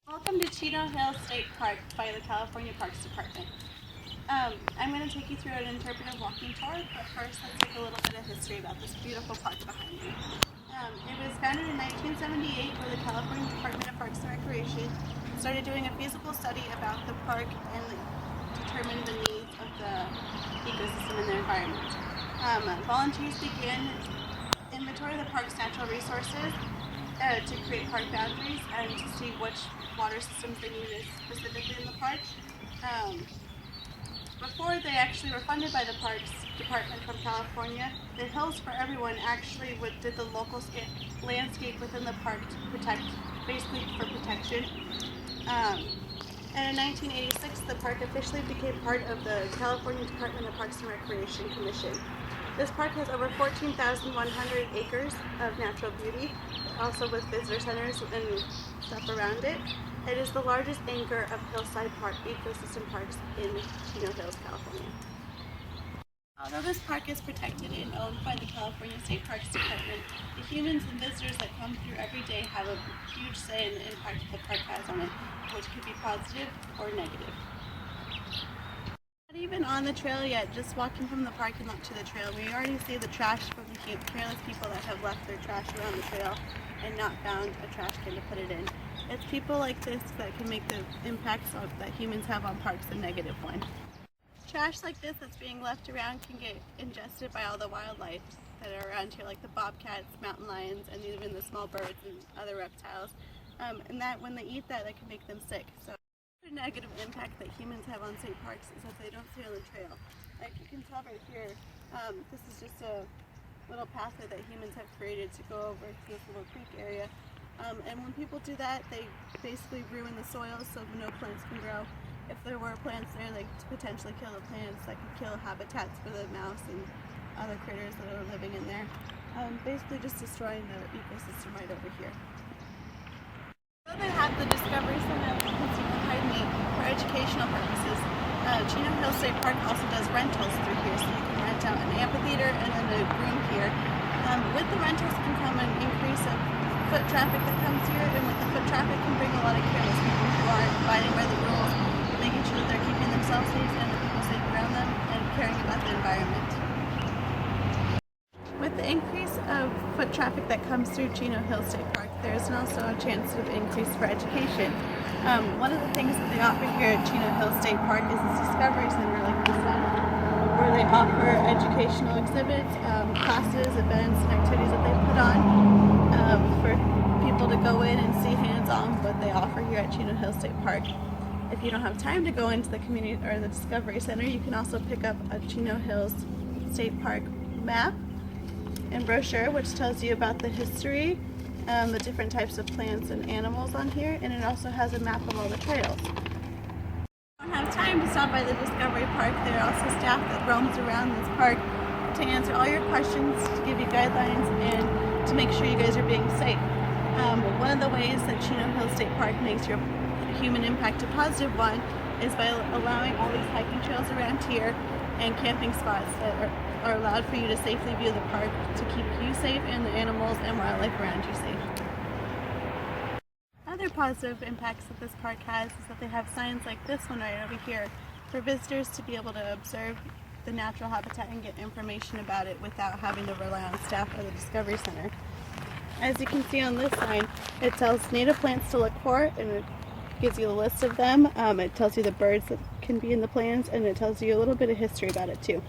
Welcome to Chino Hill State Park by the California Parks Department. I'm going to take you through an interpretive walking tour, but first let's take a little bit of history about this beautiful park behind me. It was founded in 1978 where the California Department of Parks and Recreation started doing a feasible study about the park and determined the needs of the ecosystem and the environment. Volunteers began inventory of the park's natural resources to create park boundaries and to see which water systems they needed specifically in the park. Before they actually were funded by the Parks Department from California, the Hills for Everyone actually did the local landscape within the park to protect, basically for protection. And in 1986, the park officially became part of the California Department of Parks and Recreation Commission. This park has over 14,100 acres of natural beauty, also with visitor centers and stuff around it. It is the largest anchor of hillside park ecosystem parks in Chino Hills, California. Although this park is protected and owned by the California State Parks Department, the humans and visitors that come through every day have a huge say in the impact the park has on it, which could be positive or negative. Not even on the trail yet, just walking from the parking lot to the trail, we already see the trash from the careless people that have left their trash around the trail and not found a trash can to put it in. It's people like this that can make the impacts that humans have on parks a negative one. Trash like this that's being left around can get ingested by all the wildlife that are around here, like the bobcats, mountain lions, and even the small birds and other reptiles. And that when they eat that, that can make them sick. So the negative impact that humans have on state parks is that they don't stay on the trail. Like you can tell right here, this is just a little pathway that humans have created to go over to this little creek area. And when people do that, they basically ruin the soil so no plants can grow. If there were plants there, they could potentially kill the plants, that could kill habitats for the mouse and other critters that are living in there. Basically just destroying the ecosystem right over here. So they have the Discovery Center behind me for educational purposes. Chino Hill State Park also does rentals through here, so you can rent out an amphitheater and then a room here. With the rentals can come an increase of foot traffic that comes here, and with the foot traffic can bring a lot of careless people who aren't abiding by the rules, making sure that they're keeping themselves safe and the people safe around them, and caring about the environment. With the increase of foot traffic that comes through Chino Hill State Park, there's also a chance of increase for education. One of the things that they offer here at Chino Hill State Park is this Discovery Center like this one, where they offer educational exhibits, classes, events, and activities that they put on for people to go in and see hands-on what they offer here at Chino Hill State Park. If you don't have time to go into the community or the Discovery Center, you can also pick up a Chino Hills State Park map and brochure, which tells you about the history, the different types of plants and animals on here, and it also has a map of all the trails. If you don't have time to stop by the Discovery Park, there are also staff that roams around this park to answer all your questions, to give you guidelines, and to make sure you guys are being safe. One of the ways that Chino Hill State Park makes your human impact a positive one is by allowing all these hiking trails around here and camping spots that are allowed for you to safely view the park to keep you safe and the animals and wildlife around you safe. Other positive impacts that this park has is that they have signs like this one right over here for visitors to be able to observe the natural habitat and get information about it without having to rely on staff or the Discovery Center. As you can see on this sign, it tells native plants to look for, and it gives you a list of them. It tells you the birds that can be in the plants, and it tells you a little bit of history about it too.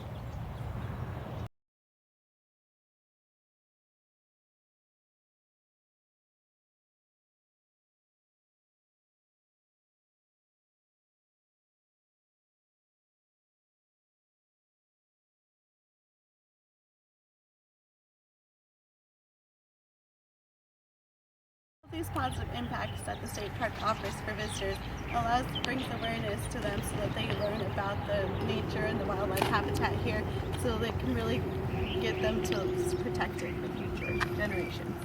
These positive impacts that the state park offers for visitors brings awareness to them so that they learn about the nature and the wildlife habitat here, so they can really get them to protect it for future generations.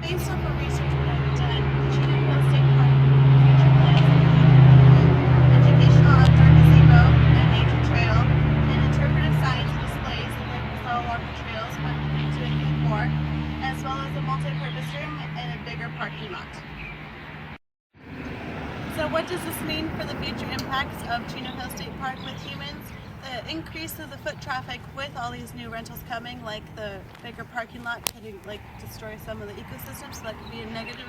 Based on the research that I've done, Chino Hill State Park future plans include educational outdoor gazebo and nature trail, and interpretive science displays that they will sell along the trails to include more, as well as a multi-purpose room and a bigger parking lot. So what does this mean for the future impacts of Chino Hill State Park with humans? The increase of the foot traffic with all these new rentals coming, like the bigger parking lot, could destroy some of the ecosystem, so that could be a negative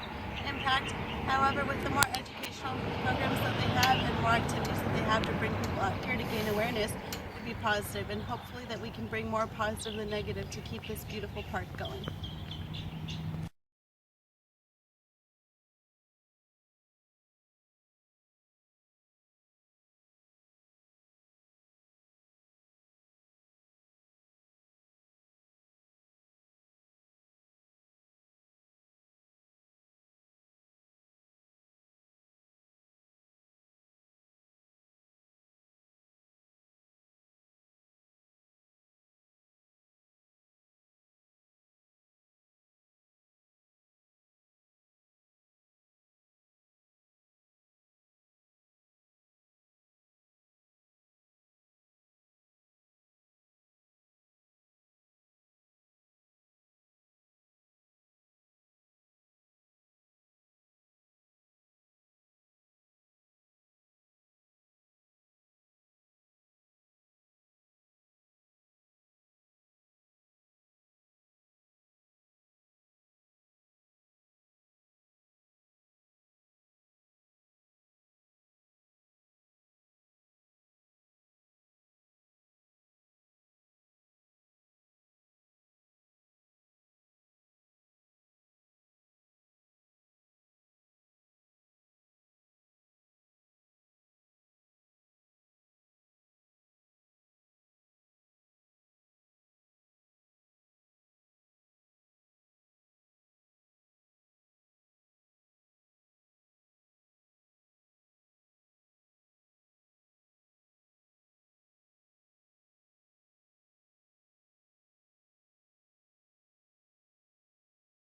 impact. However, with the more educational programs that they have and more activities that they have to bring people out here to gain awareness, it could be positive, and hopefully that we can bring more positive than negative to keep this beautiful park going.